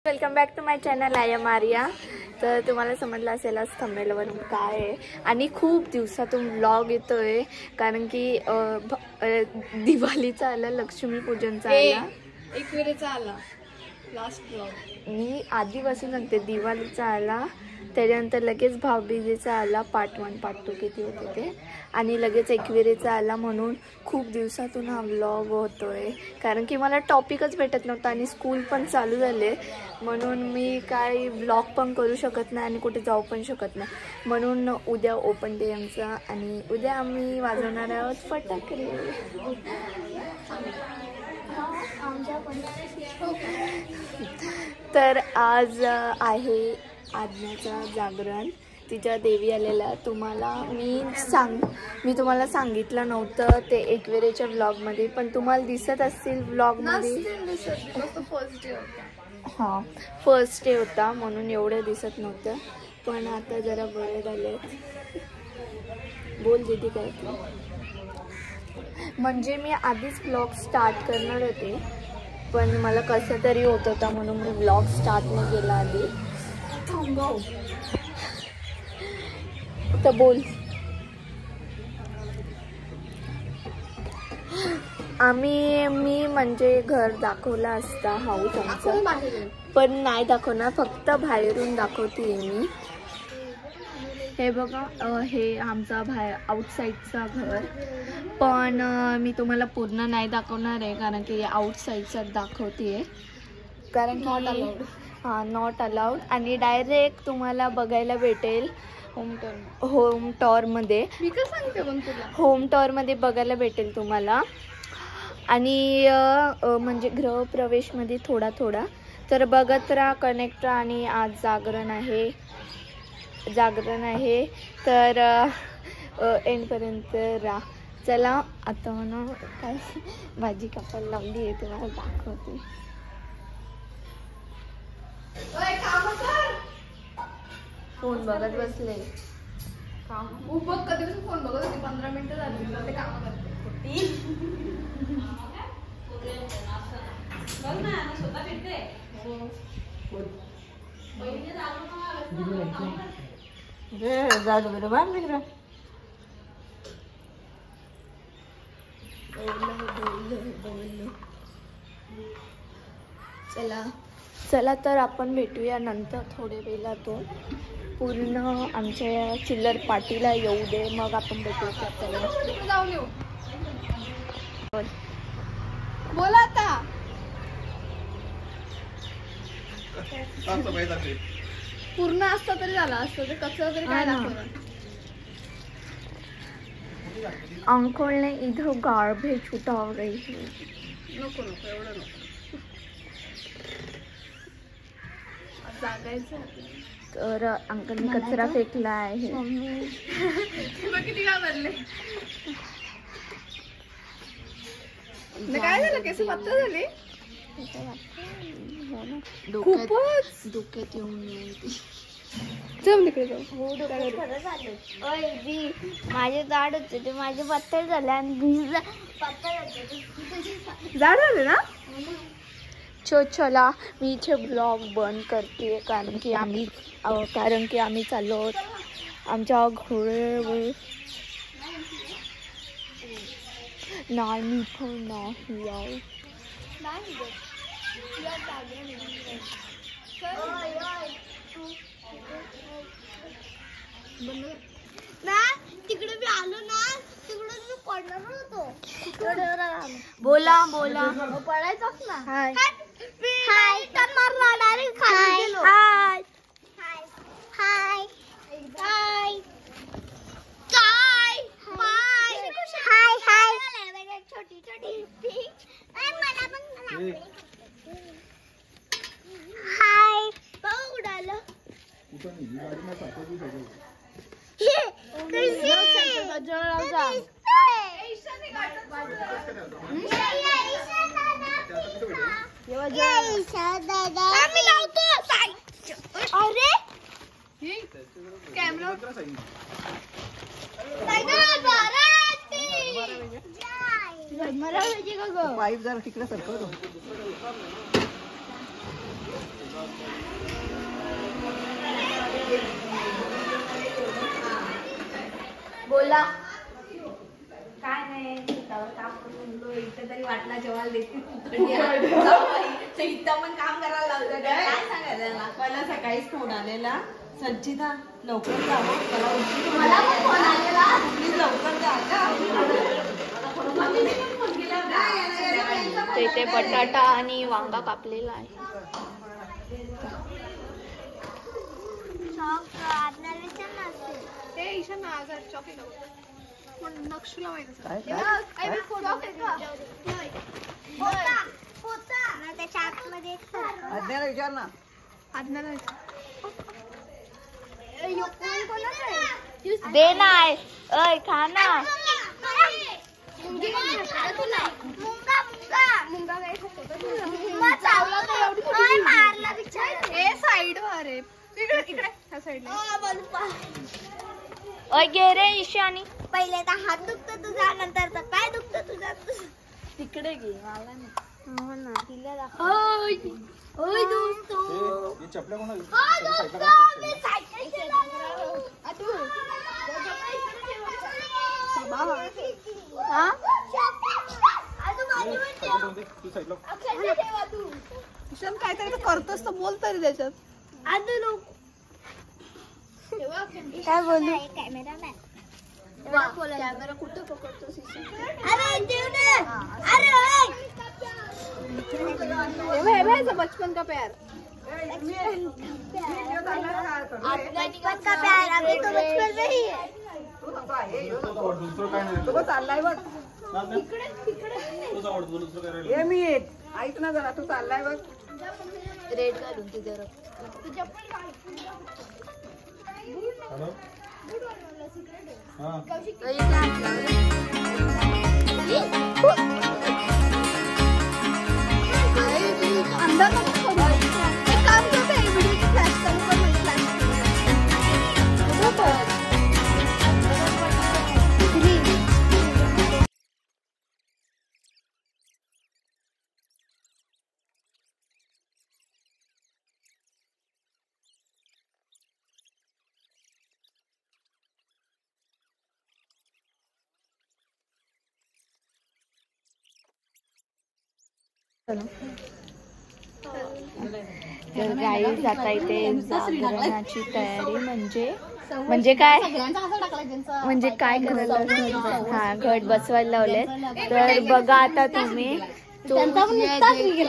Welcome back to my channel. I am Arya. तर तुम्हाला समजलं असेलच थंबनेलवरून काय आहे आणि खूप दिवसातून व्लॉग येतोय कारण की दिवाळीचा आला, लक्ष्मीपूजनचा आला, एकविरेचा आला, लास्ट व्लॉग. मी आधीपासून सांगते दिवाळीचा आला, त्याच्यानंतर लगेच भाऊबीजेचा आला, पार्ट 1 पार्ट 2 किती होते ते, आणि लगेच एकविरेचा आला. म्हणून खूप दिवसातून हा व्लॉग होतोय कारण की मला टॉपिकच भेटत नव्हता आणि स्कूल पण चालू झाले, म्हणून मी काही व्लॉग पण करू शकत नाही आणि कुठे जाऊ पण शकत नाही. म्हणून उद्या ओपन डे आमचा आणि उद्या आम्ही वाजवणार आहोत फटाके. तर आज आहे आज्ञाचा जागरण. तिच्या देवी आलेला तुम्हाला मी तुम्हाला सांगितलं नव्हतं ते एकविरेच्या व्लॉगमध्ये, पण तुम्हाला दिसत असतील व्लॉगमध्ये. हां, फर्स्ट डे होता म्हणून एवढं दिसत नव्हतं, पण आता जरा बरे झाले. बोल दीदी काय. म्हणजे मी आधीच व्लॉग स्टार्ट करणार होते, पण मला कसं तरी होत होता म्हणून मी व्लॉग स्टार्ट नाही केला आधी. तर बोल. मी म्हणजे घर दाखवला असता हाऊस आमचा, पण नाही दाखवणार, फक्त बाहेरून दाखवते मी. हे बघा, हे आमचा आउटसाईडचा घर, पण मी तुम्हाला पूर्ण नाही दाखवणार आहे कारण की आउटसाईडचा दाखवते कारण की नॉट अलाउड आणि डायरेक्ट तुम्हाला बघायला भेटेल होम टॉरमध्ये. मी काय सांगते पण तुला, होम टॉरमध्ये बघायला भेटेल तुम्हाला. आणि म्हणजे गृहप्रवेशमध्ये थोडा तर बघत राहा, कनेक्ट राहा. आणि आज जागरण आहे तर एंडपर्यंत राहा. चला आता ना काय भाजी कापायला लावली आहे तुम्हाला दाखवते. फोन बघत बसले. कधीपासून फोन बघत होती, 15 मिनिटं झाली ते काम करते. चला तर आपण भेटूया नंतर थोड्या वेळातून. पूर्ण आमच्या चिल्लर पार्टीला येऊ दे, मग आपण भेटूया. जाऊन येऊ. बोला आता. पूर्ण असतं तरी झालं असतं, ते कसं तरी काय दाखवलं. अंकल ने इधर गार्बेज उठा रही है. नको एवढं नको. जागायचं तर अंकलने कचरा फेकला आहे. किती घाबरले. काय झालं, केस पातळ झाली. खूपच डोक्यात येऊन जाऊन तिकडे जाऊ. माझे जाड होते ते माझे पातळ झाले आणि जाड झाले ना. चला मी इथे ब्लॉग बंद करते कारण की आम्ही चाललो आमच्या घोड्यावर. नाही मी पण नाही ना तिकडे मी आलो ना, तिकडे मी पडणार होतो. बोला पडायचंच ना. हाय हाय करणार डायरेक्ट खाली गेलो. हाय हाय हाय हाय हाय छोटी मला पण हाय बघ उडालं. अरे कॅमेरा मला पाईप जरा तिकडे सरकवतो. बोला. काय नाही शेतावर काम करून इथं तरी वाटला जेव्हा देते इथं पण काम करायला लावतं. काय सांगायला मला सकाळीच फोन आलेला, संचिता लवकर जा, मला पण फोन आलेला, प्लीज लवकर जा. इथे बटाटा आणि वांगा कापलेला आहे. नक्षीला माहिती विचार ना. दे नाही अय खा ना. साईड वर आहे इकडे ह्या साईडला. अय घे रे ईशानी. पहिले तर हात दुखतो तुझा, नंतर तर काय दुखतं तुझा. तिकडे घे मला नाही. हो ना तिला दाखव. चपल्या कोणा ईशान काहीतरी तर करतोस तर बोल तरी त्याच्यात. काय बोलू कॅमेरामॅन. कॅमेरा कुठे पकडतोस? बचपन का प्यार. बचपन का प्यार अभी तो बचपन में ही है. तू चाललाय बघ. ये मी ऐक ना जरा, तू चाललाय बघ. रेड घालून तुझ्या अंदर एक काम करते व्हिडिओ फ्लॅश चालू कर. गाईज आता इथे जागरणाची तयारी म्हणजे काय म्हणजे काय करायला. हा घट बसवायला लावले. तर बघा आता तुम्ही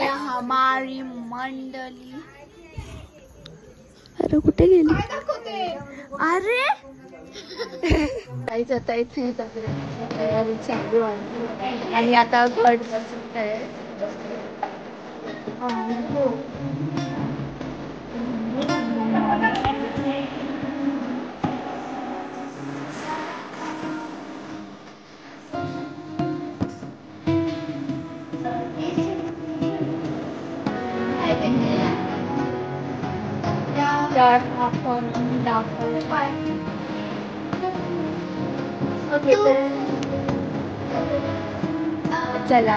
हमारी मंडळी. अरे कुठे गेली? अरे काहीच आता इथे जागरणाची तयारी चालू आहे आणि आता घट बसवत आहे. आपण चला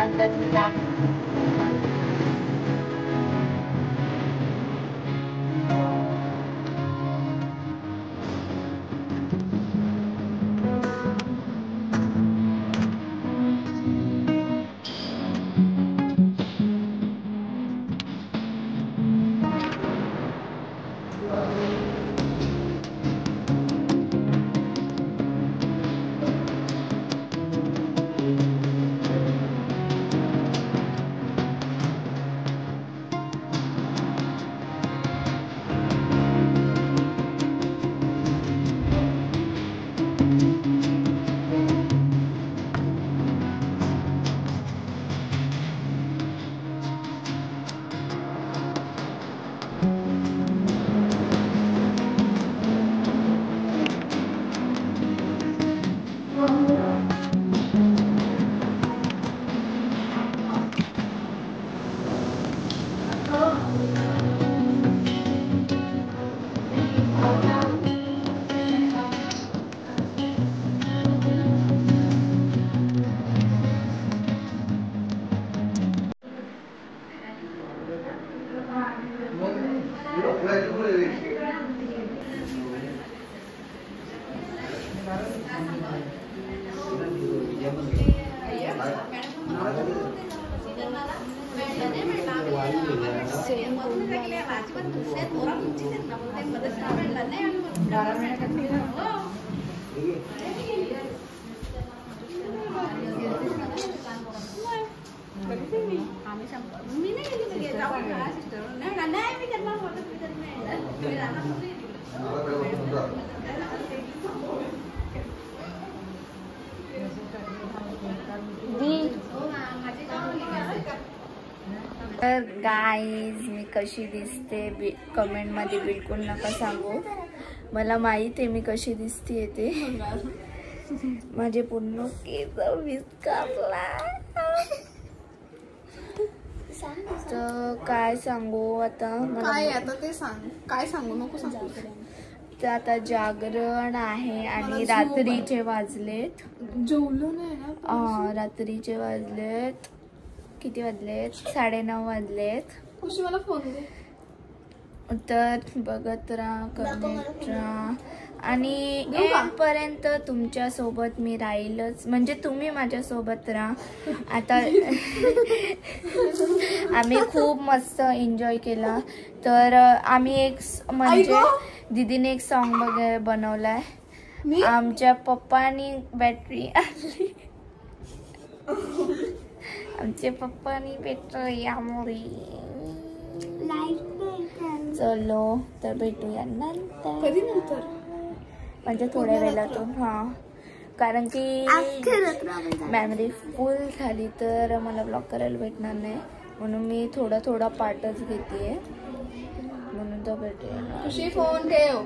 तर गाईज मी कशी दिसते कमेंट मध्ये बिलकुल नका सांगू. मला माहित आहे मी कशी दिसते ते. माझे पूर्ण केस विस्कटला. तर काय सांगू आता. काय आता ते सांग. काय सांगू नको सांगू. तर आता जागरण आहे आणि रात्रीचे वाजलेत. जेवलो नाही ना. रात्रीचे वाजलेत. किती वाजलेत? 9:30 वाजलेत. खुशी मला फोन दे. तर बघत राहा, करत राहा आणि पर्यंत तुमच्या सोबत मी राहीलच. म्हणजे तुम्ही माझ्या सोबत राहा. आता आम्ही खूप मस्त एन्जॉय केला. तर आम्ही एक म्हणजे दीदीने एक सॉन्ग वगैरे बनवलाय. आमच्या पप्पानी बॅटरी आणली. आमचे पप्पानी बॅटरी आमोरी. चलो तर भेटूया नंतर. कधी नंतर? म्हणजे थोड्या वेळातून. कारण की मेमरी फुल झाली तर मला ब्लॉग करायला भेटणार नाही. म्हणून मी थोडा पार्टच घेते. म्हणून तर भेटूया. खुशी फोन ठेव.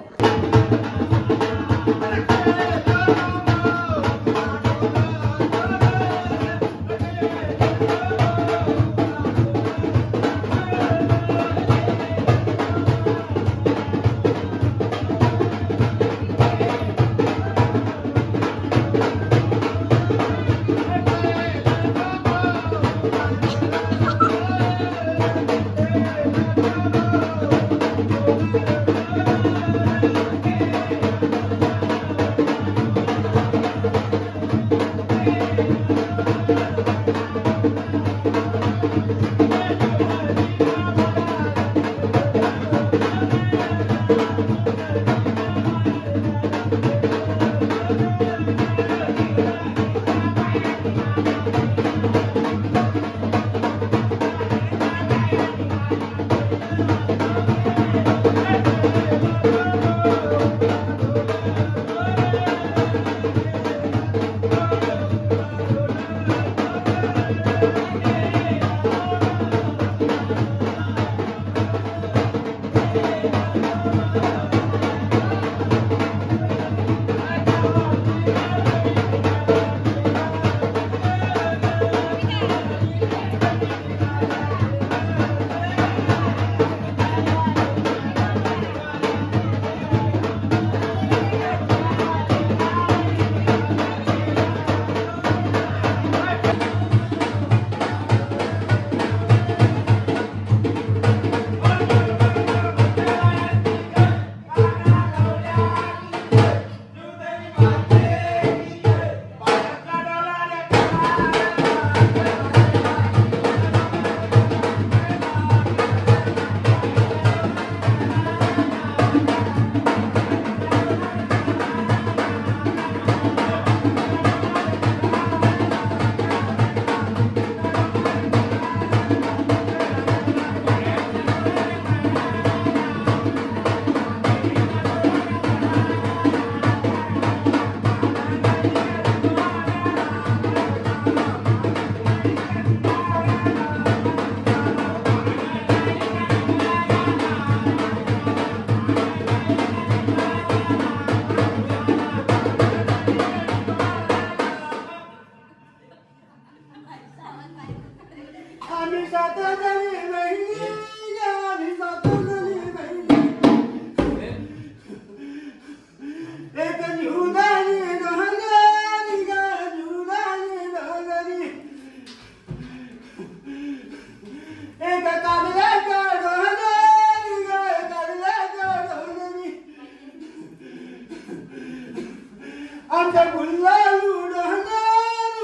आमच्या गुल्ला उडवणार,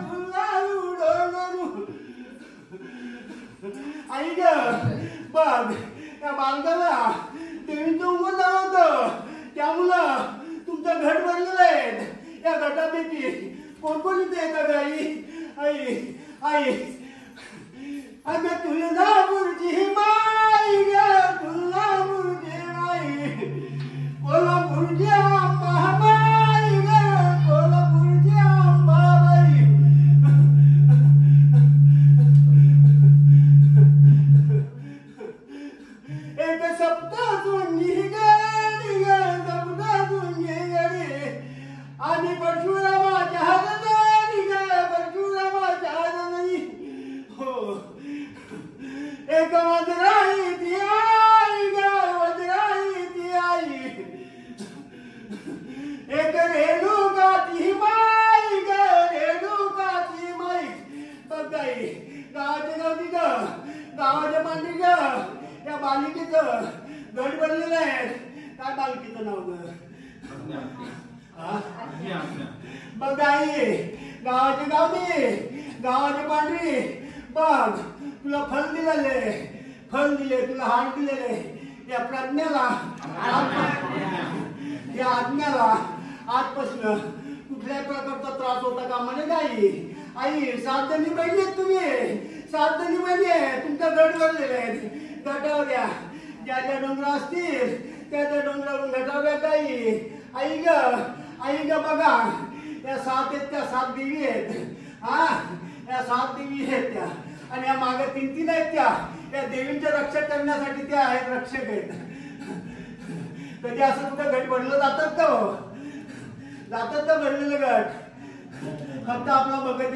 गुल्ला उडवणार. आई ग बघ त्या बालकाला देवीचं उंगण झालं होतं त्यामुळं तुमचं घट भरलेलं आहे या घटापैकी कोण कोण इथे येतं आई आई आई अगं तुळजापूरची माई ग तुळजापूरची माई कोल्हापूरची अंबाबाई ग कोल्हापूरची अंबाबाई एक सप्तशृंगी गडी ग सप्तशृंगी गडी आणि परशुरामाच्या हाताने ग परशुरामाच्या हाताने हो एक वज्राई ती आई ग वज्राई ती आई एक रेणुकाची माई ग रेणुकाची माई बघ आई गावाच्या गावची ग गावाच्या मांडली ग या बालिकेचं गड बनलेलं आहे काय बालिकेचं नाव ग बघ आई गावाची गावची गावाची पांढरी बघ तुला फल दिले तुला हार दिलेले या प्रज्ञाला या आज्ञाला आजपासून कुठल्याही प्रकारचा त्रास होता का म्हणे आई आई 7 जणी बहिणी आहेत तुम्ही 7 जणी बहिणी आहे तुमचा गट भरलेले आहेत गटावर या ज्या ज्या डोंगर असतील त्या त्या डोंगरावरून गटावर आई ग बघा या 7 आहेत त्या 7 देवी आहेत हा या 7 देवी आहेत त्या आणि या मागे 3 आहेत त्या या देवींच्या रक्षा करण्यासाठी त्या आहेत रक्षक आहेत कधी असं कुठं गट भरलं जातात का भरलेलं गट फक्त आपला बघत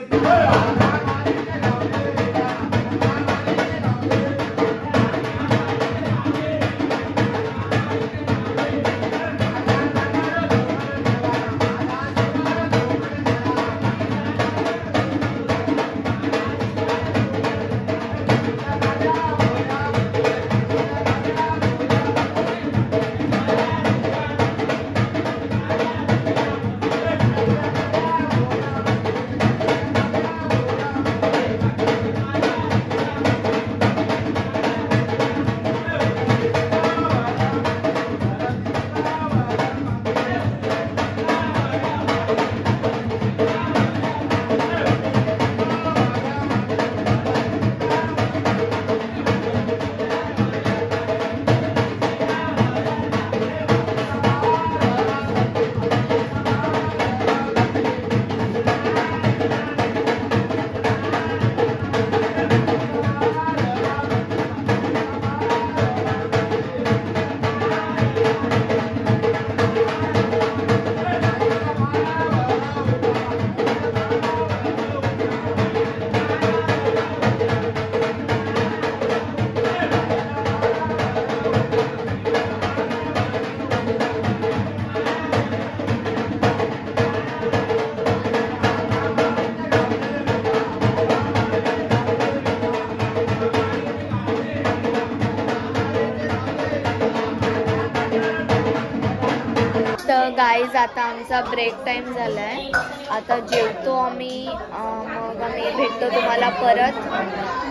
गाईज आता आमचा ब्रेक टाइम झालाय आता जेवतो आम्ही मग आम्ही भेटतो तुम्हाला परत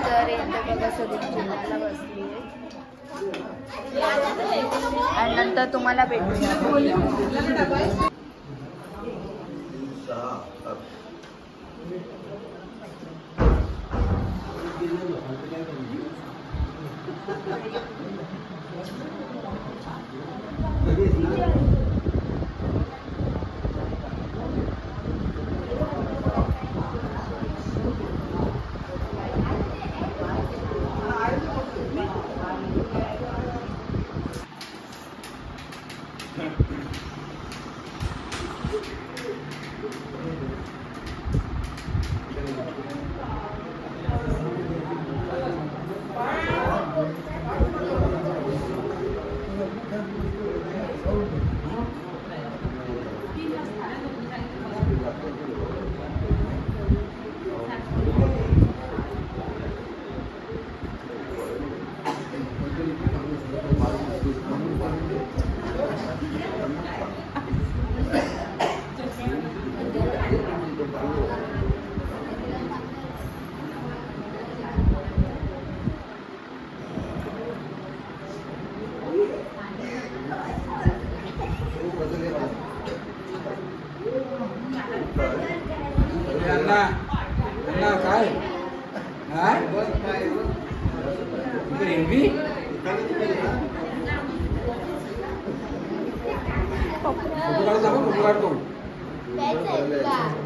तर इथे बघा सगळी जेवायला बसली आणि नंतर तुम्हाला भेटूया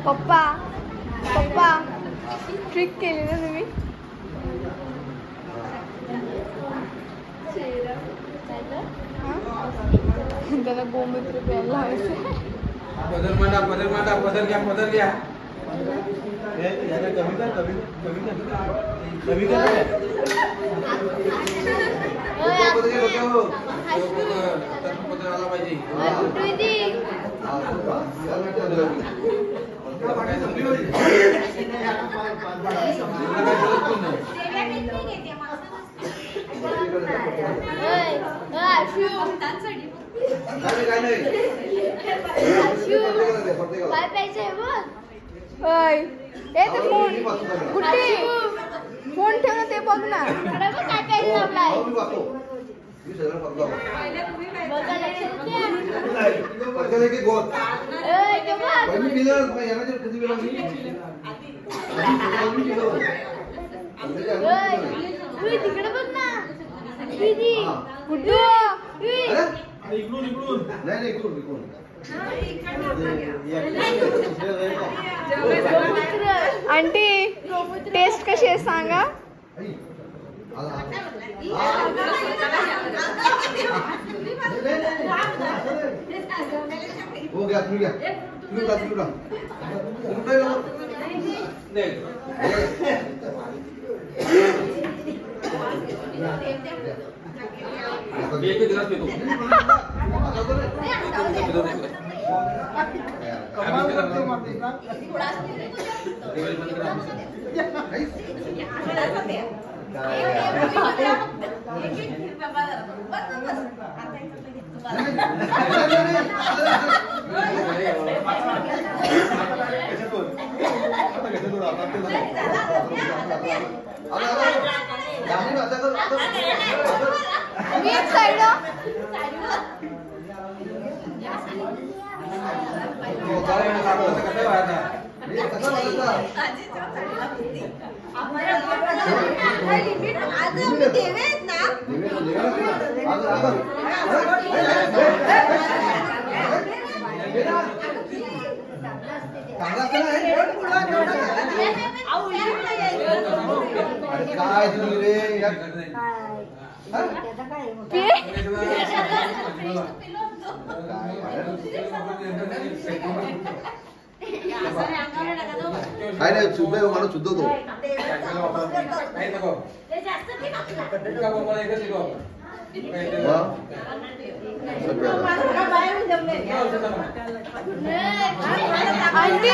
पप्पा पप्पा ट्रिक केली ना तुम्ही. त्याला गोमूत्र प्यायला लावायचं. पदर घ्या काय पाहिजे बघ. कुठे फोन ठेव ना, ते बघ ना. काय पाहिजे आपलाय तिकडे बघ ना दीदी. आंटी टेस्ट कशी आहे सांगा. हो गया तुम्ही घ्या काय नाही शुद्ध माणूस शुद्ध होतो.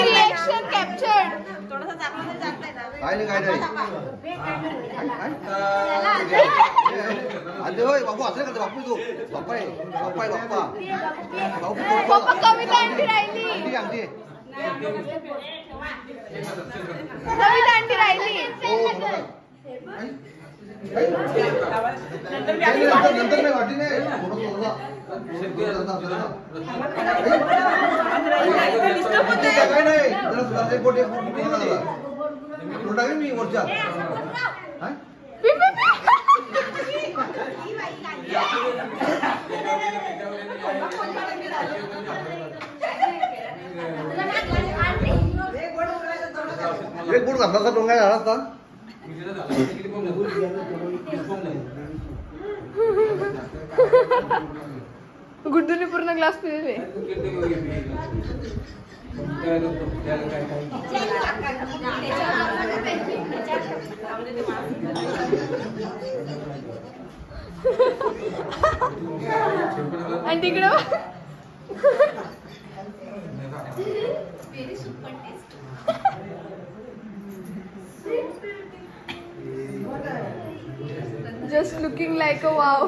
Reaction captured. काय नाही अरे होय बाबू असं करतो. बापू तू बाप्पा आहे बाप्पा आहे बाप्पा. पप्पा कविता आंटी राहिली. आंटी कविता आंटी राहिली. नंतर नाही वाटी नाही काय नाही मी मोर्चा एक बोट घातला तर डोंगा झाला असता. गुड्डूने पूर्ण ग्लास पिले. आणि तिकडं just looking like a wow.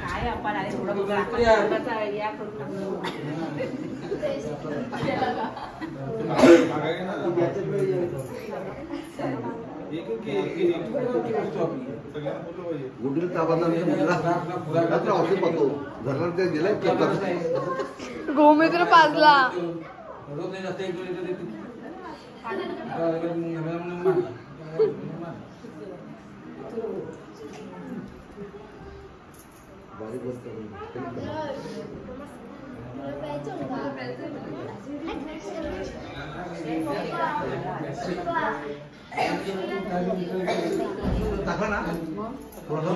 काय आपण आले थोडं आयडिया करून टाकू. गुडील ताबाला औषध पाहतो घरला ते गेलाय गोमित्र पाजला टाकला ना थोडं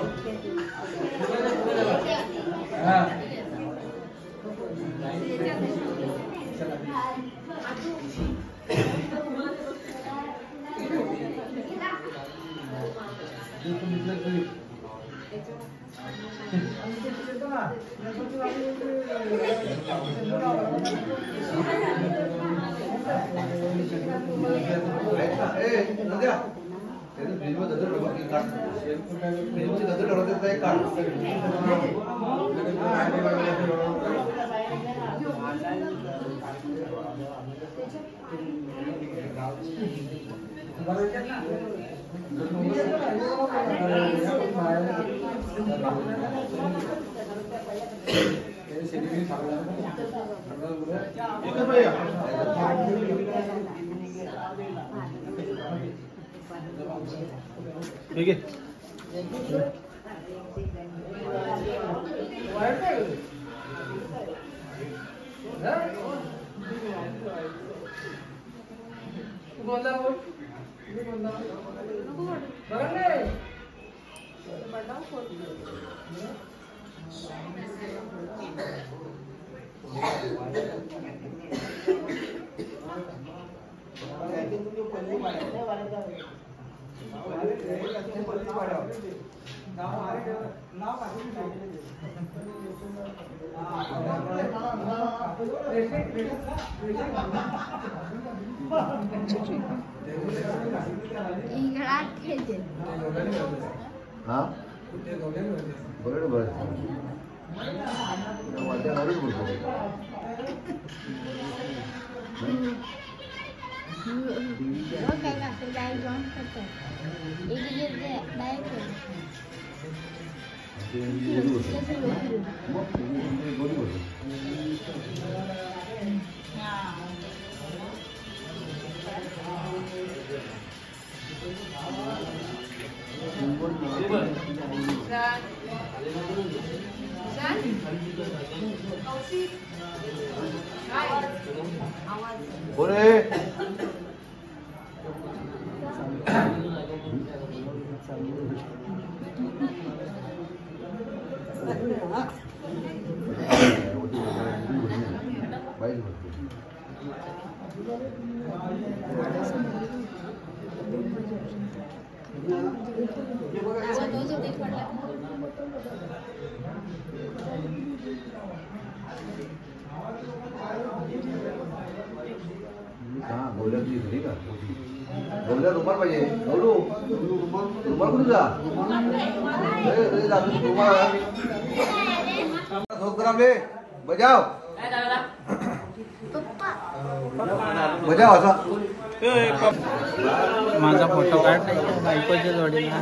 ठीक है हाँ बरोबर बरं वाट्यावरच बोलतो गौऱ्या रुमाल पाहिजे गौरू रुमाल कुठे जा बजाव बजाव असा माझा फोटो काढ नाही बायकोच्या जोडीला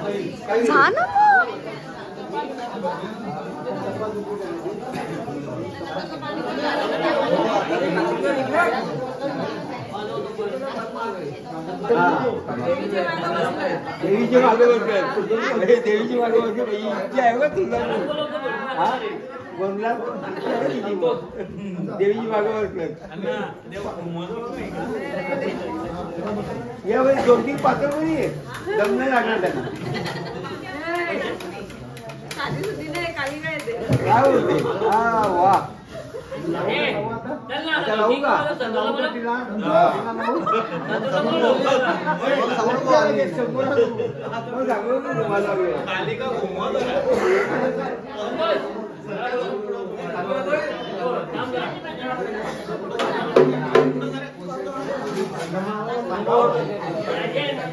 देवीची मागे देवीची मागे इच्छा आहे का तुला बोलला देवीची मागे या वेळी 2-3 पात्र कोणी दम नाही लागणार त्यांना काय बोलते हा वा लावू का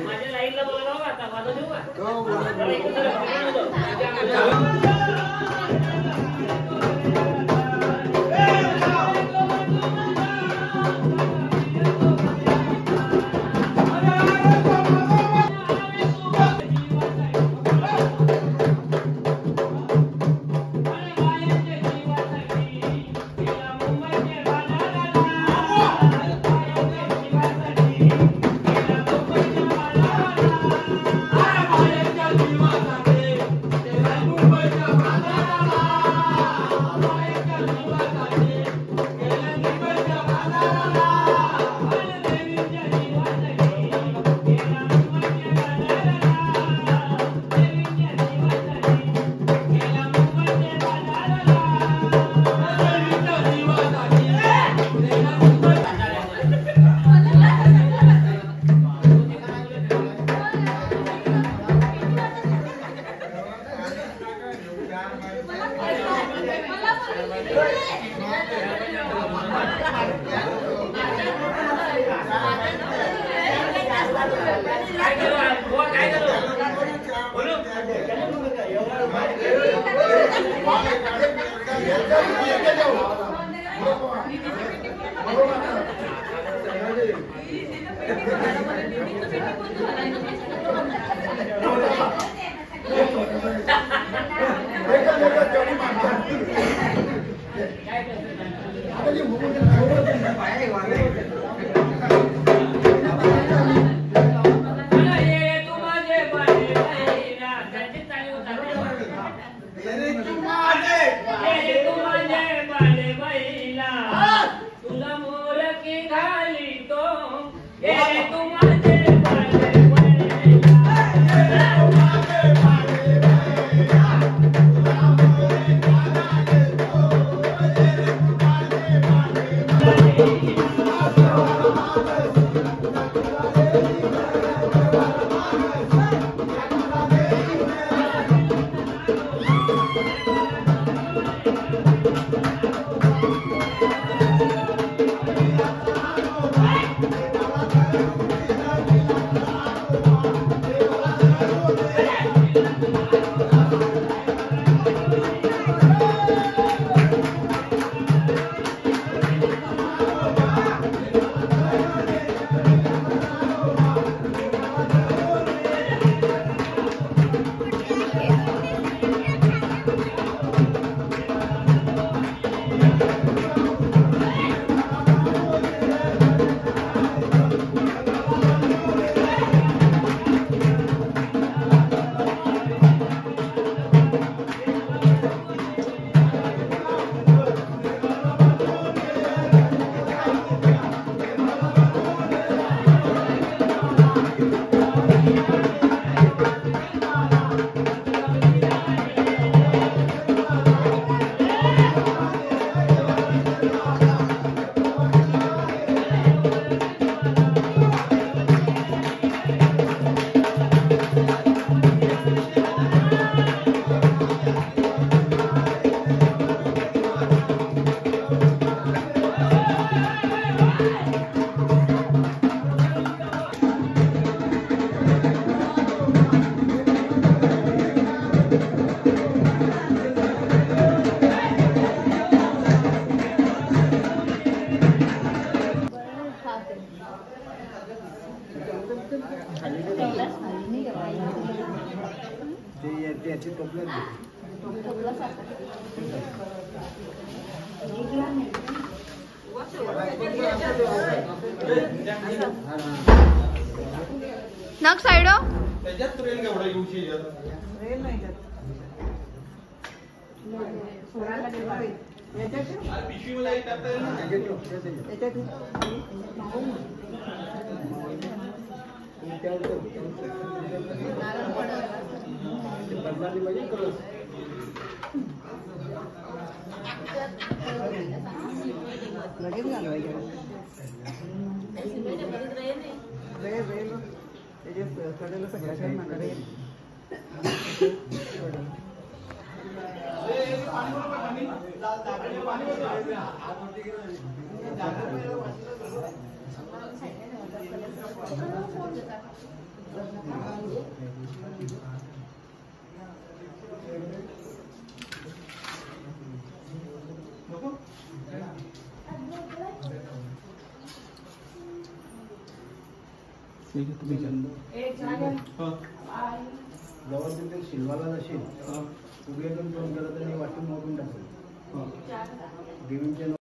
माझ्या लाईनला बोलावं आता माझं देऊ का नग साइड जवळ शिलवाला जाशील उभे फोन करत आणि वाटून मोडून टाकतो देवींच्या